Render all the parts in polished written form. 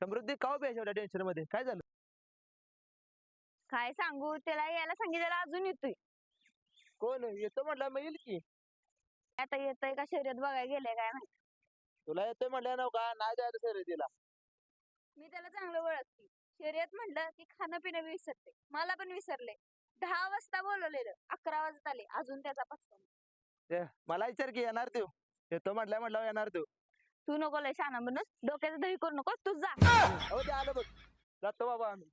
समृद्धी का उभी आहे एवढ्या टेन्शन मध्ये? काय झालं? काय सांगू, त्याला यायला सांगितलेलं अजून येतोय. कोण येतो म्हटलं मग येईल की. आता येतोय का शर्यत बघायला गेले काय माहिती. तुला येतोय म्हटलं ना का नाही जायचं शर्यतीला. मी त्याला चांगलं ओळखते. शर्यत म्हटलं की खाणं पिणं विसरते. मला पण विसरले. 10 वाजता बोलवलेलं 11 वाजता आले अजून त्याचा पत्ता नाही. मला विचार की येणार तू. येतो म्हटलं येणार तू. तू नको लय शहाणा बनूस, डोक्याचं दही करू नको, तू जा. हो ते आलं बघ. जातो बाबा आम्ही.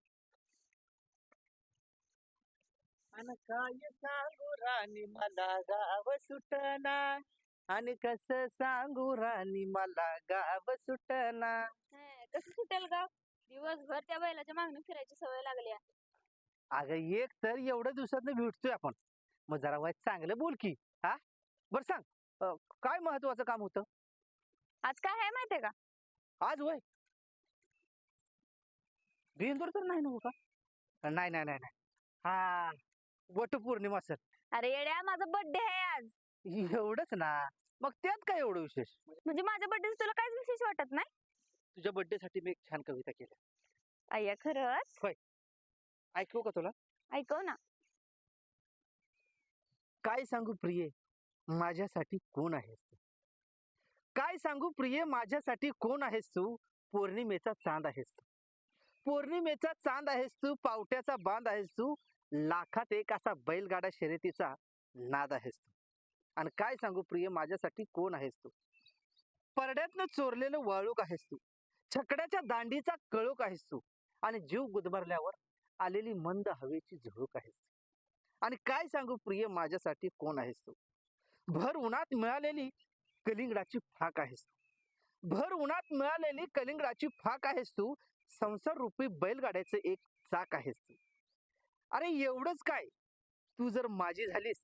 आणि काय सांगू राणी मला गाव सुटना, आणि कसं सांगू राणी मला गाव सुटना. कसं सुटेल गाव? दिवसभर त्या बैलाच्या मागणी फिरायची सवय लागली आहे. अगं एक तर एवढ्या दिवसात भेटतोय आपण, मग जरा वाईट चांगलं बोल की. हा बर सांग, काय महत्वाचं काम होतं आज काय आहे माहितीये का? आज? वय बेंदूर तर नाही ना का? नाही नाही नाही नाही. हा वटपौर्णिमा सर. अरे येड्या, माझा बर्थडे आहे आज. एवढंच ना, मग त्यात काय एवढं विशेष? म्हणजे माझ्या बर्थडे तुला काहीच विशेष वाटत नाही? तुझ्या बर्थडे साठी मी एक छान कविता केली. अय्या खरंच? होय. ऐकू का तुला? ऐकव ना. काय सांगू प्रिये माझ्यासाठी कोण आहेस तू? काय सांगू प्रिये माझ्यासाठी कोण आहेस तू? पौर्णिमेचा चांद आहेस तू. पौर्णिमेचा चांद आहेस तू, पावट्याचा बांध आहेस तू, लाखात एक असा बैलगाडा शर्यतीचा नाद आहेस तू. आणि काय सांगू प्रिय माझ्यासाठी कोण आहेस तू? परड्यातनं चोरलेलं वाळूक आहेस तू, छकड्याच्या दांडीचा कळूक आहेस तू, आणि जीव गुदमरल्यावर आलेली मंद हवेची झुळूक आहेस तू. आणि काय सांगू प्रिय माझ्यासाठी कोण आहेस तू? भर उन्हात मिळालेली कलिंगडाची फाक आहेस तू. भर उन्हात मिळालेली कलिंगडाची फाक आहेस तू, संसार रूपी बैलगाड्याचं एक चाक आहेस तू. अरे एवढंच काय, तू जर माझी झालीस,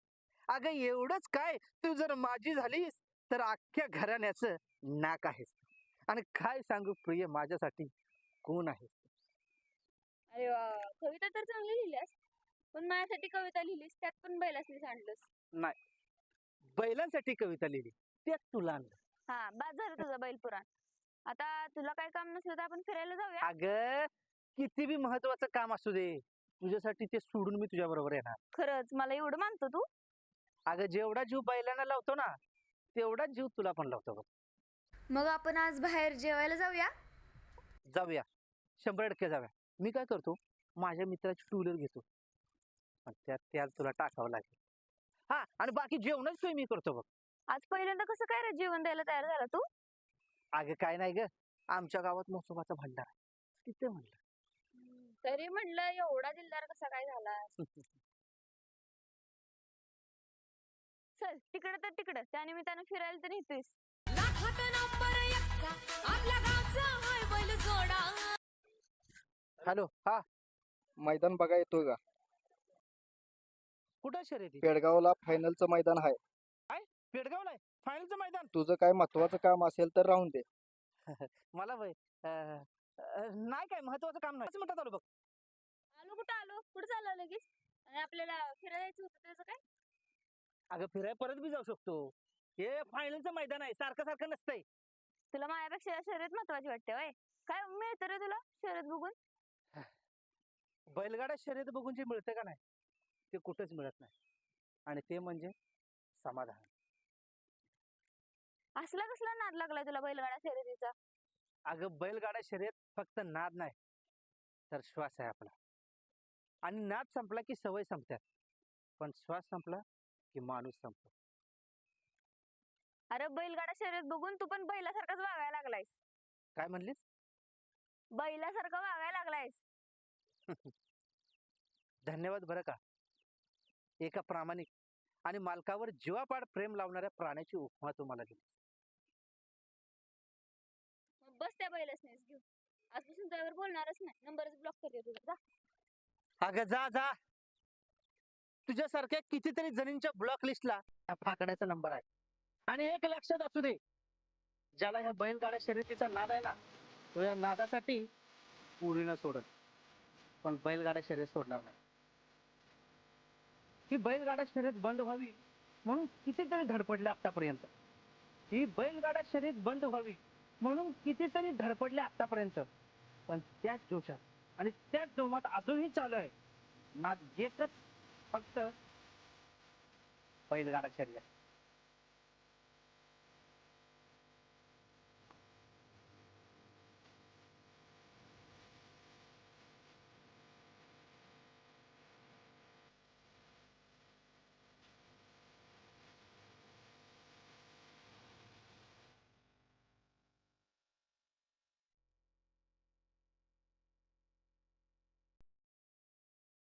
अगं एवढंच काय, तू जर माझी झालीस तर अख्ख्या घराण्याचं नाक आहेस तू. आणि काय सांगू प्रिय माझ्यासाठी कोण आहेस तू? अरे वा, कविता तर चांगली लिहिल्यास, पण माझ्यासाठी कविता लिहिलीस त्यात पण बैलासनी सांडलंस. नाही, बैलांसाठी कविता लिहिली त्यात तुला आणलं. हा बाद झालं तुझं बैल पुराण. आता तुला काय काम नसलं तर आपण फिरायला जाऊया. अगं किती बी महत्वाचं काम असू दे, तुझ्यासाठी ते सोडून मी तुझ्या बरोबर येणार. खरंच मला एवढं मानतो तू? अगं जेवढा जीव बैलांना लावतो ना, तेवढाच जीव तुला पण लावतो बघ. मग आपण आज बाहेर जेवायला जाऊया. जाऊया, 100% जाऊया. मी काय करतो, माझ्या मित्राची टू व्हीलर घेतो, पण त्यात त्यात तुला टाकावं लागेल. हा, आणि बाकी जेवणच सोय मी करतो बघ. आज पहिल्यांदा कसं काय रे जेवण द्यायला तयार झाला तू? अगं काय नाही ग, आमच्या गावात मोसोबाचा भंडार आहे, तिथे म्हणलं. तरी म्हणलं एवढा दिलदार कसा काय झाला? चल तिकडे तर तिकडे, त्या निमित्तानं फिरायला तर नेतोयस. हॅलो. हा, मैदान बघा येतोय का? कुठं शर्यती? पेडगावला फायनलचं मैदान आहे. पेडगावला आहे फायनलचं मैदान? तुझं काय महत्वाचं काम असेल तर राहून दे. मला वय नाही, काय महत्वाचं काम नाही म्हणतात आलो बघ. आलो कुठं आलो, कुठं चाललं लगेच? आणि आपल्याला फिरायला जायचं होतं त्याचं काय? अगं फिराय परत बी जाऊ शकतो, हे फायनलचं मैदान आहे, सारखं सारखं नसतंय. तुला माझ्यापेक्षा शर्यत महत्वाची वाटते होय? काय मिळतं रे तुला शर्यत बघून? बैलगाडा शर्यत बघून जे मिळतं का नाही, ते कुठंच मिळत नाही, आणि ते म्हणजे समाधान. असला कसला नाद लागलाय तुला बैलगाडा शर्यतीचा? अगं बैलगाडा शर्यत फक्त नाद नाही तर श्वास आहे आपला. आणि नाद संपला की सवय संपतात, पण श्वास संपला की माणूस संपतो. अरे बैलगाडा शर्यत बघून तू पण बैलासारखाच वागायला लागलायस. काय म्हणलीस? बैलासारखं वागायला लागलायस. धन्यवाद बरं का, एका प्रामाणिक आणि मालकावर जीवापाड प्रेम लावणाऱ्या प्राण्याची उपमा तुम्हाला दिली. बस त्या बैलासनीच घेऊन, आजपासून त्यावर बोलणारच नाही. नंबरच ब्लॉक करते तुझा, जा. अगं जा जा, तुझ्यासारख्या कितीतरी जणींच्या ब्लॉक लिस्टला फाकड्याचा नंबर आहे. आणि एक लक्षात असू दे, ज्याला ह्या बैलगाड्या शर्यतीचा नाद आहे ना, तो या नादासाठी पुरीला सोडत, पण बैलगाडा शर्यत सोडणार नाही. ही बैलगाडा शर्यत बंद व्हावी म्हणून कितीतरी धडपडले आतापर्यंत. ही बैलगाडा शर्यत बंद व्हावी म्हणून कितीतरी धडपडले आतापर्यंत. पण त्याच जोशात आणि त्याच जोमात अजूनही चालू आहे नाद एकच फक्त बैलगाडा शर्यत.